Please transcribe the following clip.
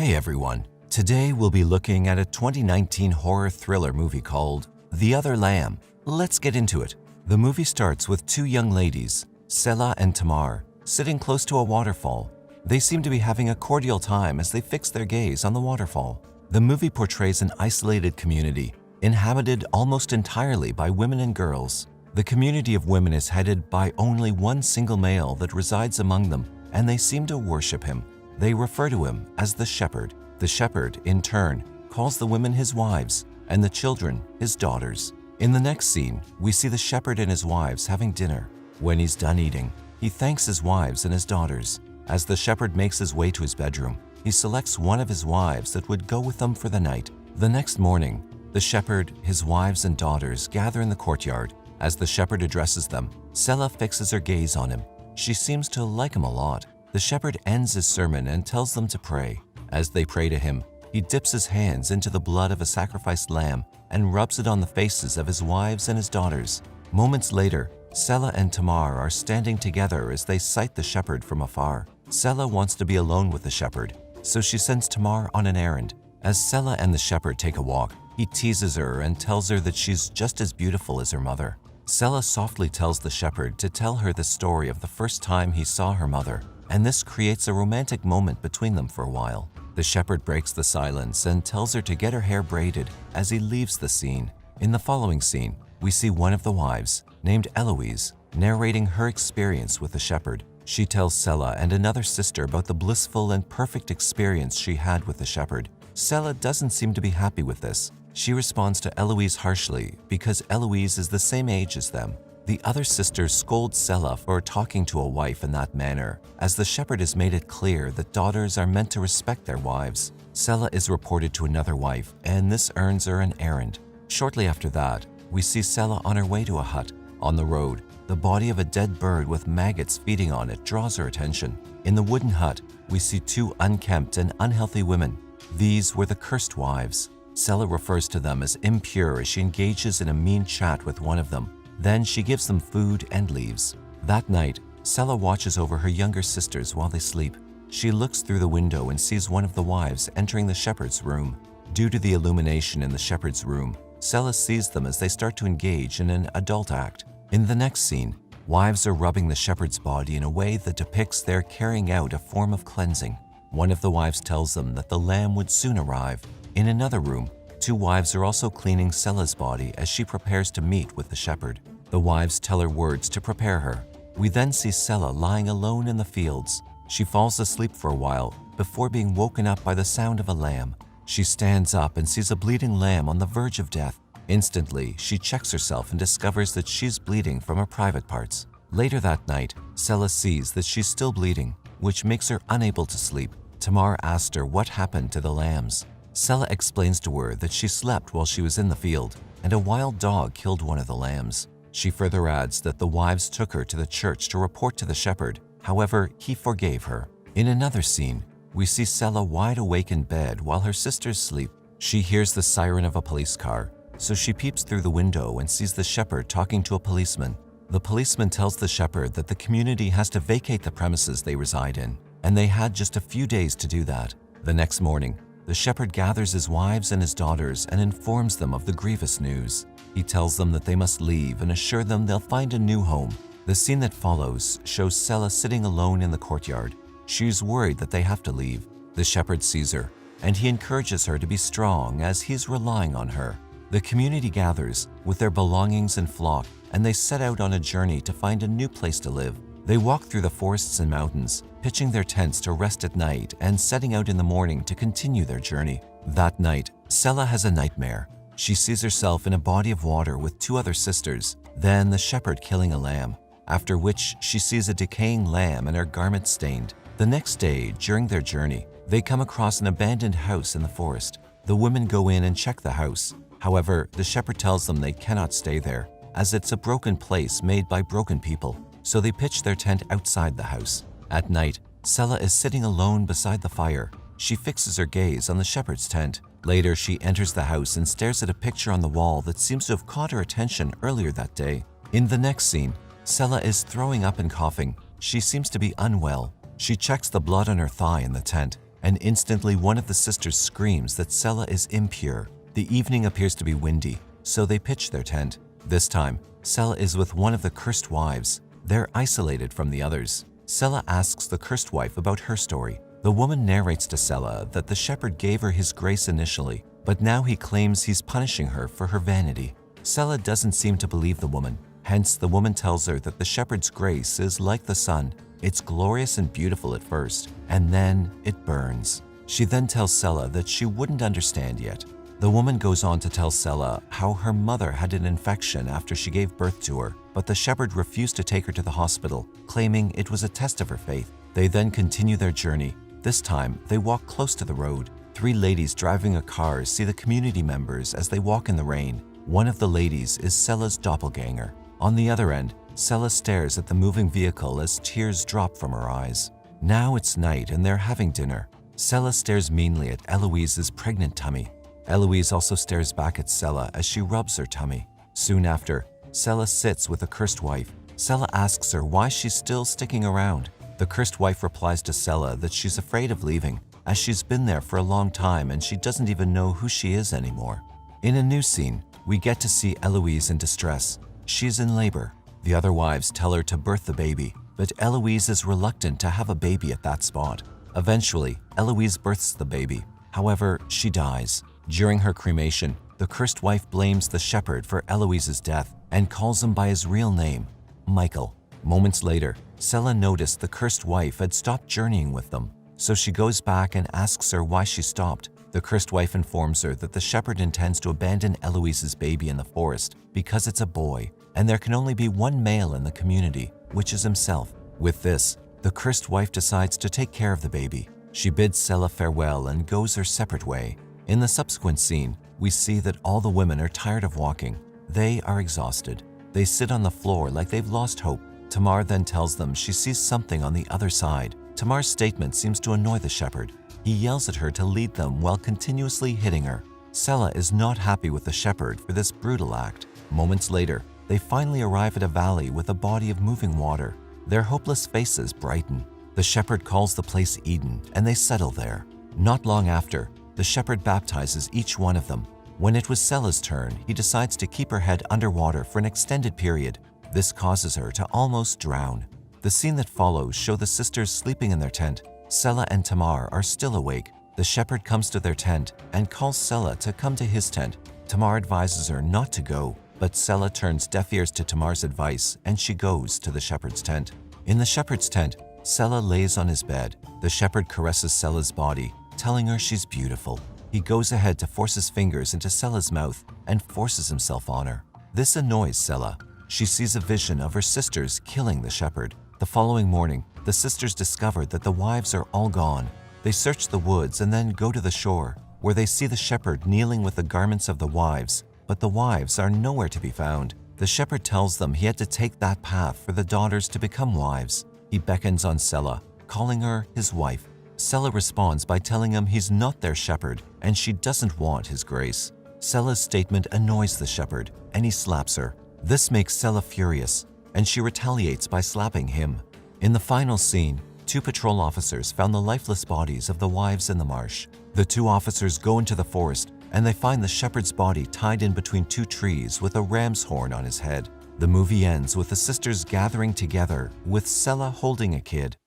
Hey everyone, today we'll be looking at a 2019 horror thriller movie called The Other Lamb. Let's get into it. The movie starts with two young ladies, Selah and Tamar, sitting close to a waterfall. They seem to be having a cordial time as they fix their gaze on the waterfall. The movie portrays an isolated community, inhabited almost entirely by women and girls. The community of women is headed by only one single male that resides among them, and they seem to worship him. They refer to him as the shepherd. The shepherd, in turn, calls the women his wives and the children his daughters. In the next scene, we see the shepherd and his wives having dinner. When he's done eating, he thanks his wives and his daughters. As the shepherd makes his way to his bedroom, he selects one of his wives that would go with them for the night. The next morning, the shepherd, his wives and daughters gather in the courtyard. As the shepherd addresses them, Selah fixes her gaze on him. She seems to like him a lot. The shepherd ends his sermon and tells them to pray. As they pray to him, he dips his hands into the blood of a sacrificed lamb and rubs it on the faces of his wives and his daughters. Moments later, Selah and Tamar are standing together as they sight the shepherd from afar. Selah wants to be alone with the shepherd, so she sends Tamar on an errand. As Selah and the shepherd take a walk, he teases her and tells her that she's just as beautiful as her mother. Selah softly tells the shepherd to tell her the story of the first time he saw her mother, and this creates a romantic moment between them for a while. The shepherd breaks the silence and tells her to get her hair braided as he leaves the scene. In the following scene, we see one of the wives, named Eloise, narrating her experience with the shepherd. She tells Selah and another sister about the blissful and perfect experience she had with the shepherd. Selah doesn't seem to be happy with this. She responds to Eloise harshly because Eloise is the same age as them. The other sister scolds Selah for talking to a wife in that manner, as the shepherd has made it clear that daughters are meant to respect their wives. Selah is reported to another wife, and this earns her an errand. Shortly after that, we see Selah on her way to a hut. On the road, the body of a dead bird with maggots feeding on it draws her attention. In the wooden hut, we see two unkempt and unhealthy women. These were the cursed wives. Selah refers to them as impure as she engages in a mean chat with one of them. Then she gives them food and leaves. That night, Selah watches over her younger sisters while they sleep. She looks through the window and sees one of the wives entering the shepherd's room. Due to the illumination in the shepherd's room, Selah sees them as they start to engage in an adult act. In the next scene, wives are rubbing the shepherd's body in a way that depicts their carrying out a form of cleansing. One of the wives tells them that the lamb would soon arrive. In another room, two wives are also cleaning Selah's body as she prepares to meet with the shepherd. The wives tell her words to prepare her. We then see Selah lying alone in the fields. She falls asleep for a while before being woken up by the sound of a lamb. She stands up and sees a bleeding lamb on the verge of death. Instantly, she checks herself and discovers that she's bleeding from her private parts. Later that night, Selah sees that she's still bleeding, which makes her unable to sleep. Tamar asked her what happened to the lambs. Selah explains to her that she slept while she was in the field, and a wild dog killed one of the lambs. She further adds that the wives took her to the church to report to the shepherd. However, he forgave her. In another scene, we see Selah wide awake in bed while her sisters sleep. She hears the siren of a police car, so she peeps through the window and sees the shepherd talking to a policeman. The policeman tells the shepherd that the community has to vacate the premises they reside in, and they had just a few days to do that. The next morning, the shepherd gathers his wives and his daughters and informs them of the grievous news. He tells them that they must leave and assure them they'll find a new home. The scene that follows shows Selah sitting alone in the courtyard. She's worried that they have to leave. The shepherd sees her, and he encourages her to be strong as he's relying on her. The community gathers with their belongings and flock, and they set out on a journey to find a new place to live. They walk through the forests and mountains, pitching their tents to rest at night and setting out in the morning to continue their journey. That night, Selah has a nightmare. She sees herself in a body of water with two other sisters, then the shepherd killing a lamb, after which she sees a decaying lamb and her garment stained. The next day, during their journey, they come across an abandoned house in the forest. The women go in and check the house. However, the shepherd tells them they cannot stay there, as it's a broken place made by broken people, so they pitch their tent outside the house. At night, Selah is sitting alone beside the fire. She fixes her gaze on the shepherd's tent. Later, she enters the house and stares at a picture on the wall that seems to have caught her attention earlier that day. In the next scene, Selah is throwing up and coughing. She seems to be unwell. She checks the blood on her thigh in the tent. and instantly one of the sisters screams that Selah is impure. The evening appears to be windy, so they pitch their tent. This time, Selah is with one of the cursed wives. They're isolated from the others. Selah asks the cursed wife about her story. The woman narrates to Selah that the shepherd gave her his grace initially, but now he claims he's punishing her for her vanity. Selah doesn't seem to believe the woman. Hence, the woman tells her that the shepherd's grace is like the sun. It's glorious and beautiful at first, and then it burns. She then tells Selah that she wouldn't understand yet. The woman goes on to tell Selah how her mother had an infection after she gave birth to her, but the shepherd refused to take her to the hospital, claiming it was a test of her faith. They then continue their journey. This time, they walk close to the road. 3 ladies driving a car see the community members as they walk in the rain. One of the ladies is Selah's doppelganger. On the other end, Selah stares at the moving vehicle as tears drop from her eyes. Now it's night and they're having dinner. Selah stares meanly at Eloise's pregnant tummy. Eloise also stares back at Selah as she rubs her tummy. Soon after, Selah sits with the cursed wife. Selah asks her why she's still sticking around. The cursed wife replies to Selah that she's afraid of leaving, as she's been there for a long time and she doesn't even know who she is anymore. In a new scene, we get to see Eloise in distress. She's in labor. The other wives tell her to birth the baby, but Eloise is reluctant to have a baby at that spot. Eventually, Eloise births the baby. However, she dies. During her cremation, the cursed wife blames the shepherd for Eloise's death and calls him by his real name, Michael. Moments later, Selah noticed the cursed wife had stopped journeying with them, so she goes back and asks her why she stopped. The cursed wife informs her that the shepherd intends to abandon Eloise's baby in the forest because it's a boy, and there can only be one male in the community, which is himself. With this, the cursed wife decides to take care of the baby. She bids Selah farewell and goes her separate way. In the subsequent scene, we see that all the women are tired of walking. They are exhausted. They sit on the floor like they've lost hope. Tamar then tells them she sees something on the other side. Tamar's statement seems to annoy the shepherd. He yells at her to lead them while continuously hitting her. Selah is not happy with the shepherd for this brutal act. Moments later, they finally arrive at a valley with a body of moving water. Their hopeless faces brighten. The shepherd calls the place Eden, and they settle there. Not long after, the shepherd baptizes each one of them. When it was Selah's turn, he decides to keep her head underwater for an extended period. This causes her to almost drown. The scene that follows shows the sisters sleeping in their tent. Selah and Tamar are still awake. The shepherd comes to their tent and calls Selah to come to his tent. Tamar advises her not to go, but Selah turns deaf ears to Tamar's advice and she goes to the shepherd's tent. In the shepherd's tent, Selah lays on his bed. The shepherd caresses Selah's body, telling her she's beautiful. He goes ahead to force his fingers into Selah's mouth and forces himself on her. This annoys Selah. She sees a vision of her sisters killing the shepherd. The following morning, the sisters discover that the wives are all gone. They search the woods and then go to the shore, where they see the shepherd kneeling with the garments of the wives, but the wives are nowhere to be found. The shepherd tells them he had to take that path for the daughters to become wives. He beckons on Selah, calling her his wife. Selah responds by telling him he's not their shepherd and she doesn't want his grace. Selah's statement annoys the shepherd and he slaps her. This makes Selah furious and she retaliates by slapping him. In the final scene, 2 patrol officers found the lifeless bodies of the wives in the marsh. The 2 officers go into the forest and they find the shepherd's body tied in between 2 trees with a ram's horn on his head. The movie ends with the sisters gathering together with Selah holding a kid.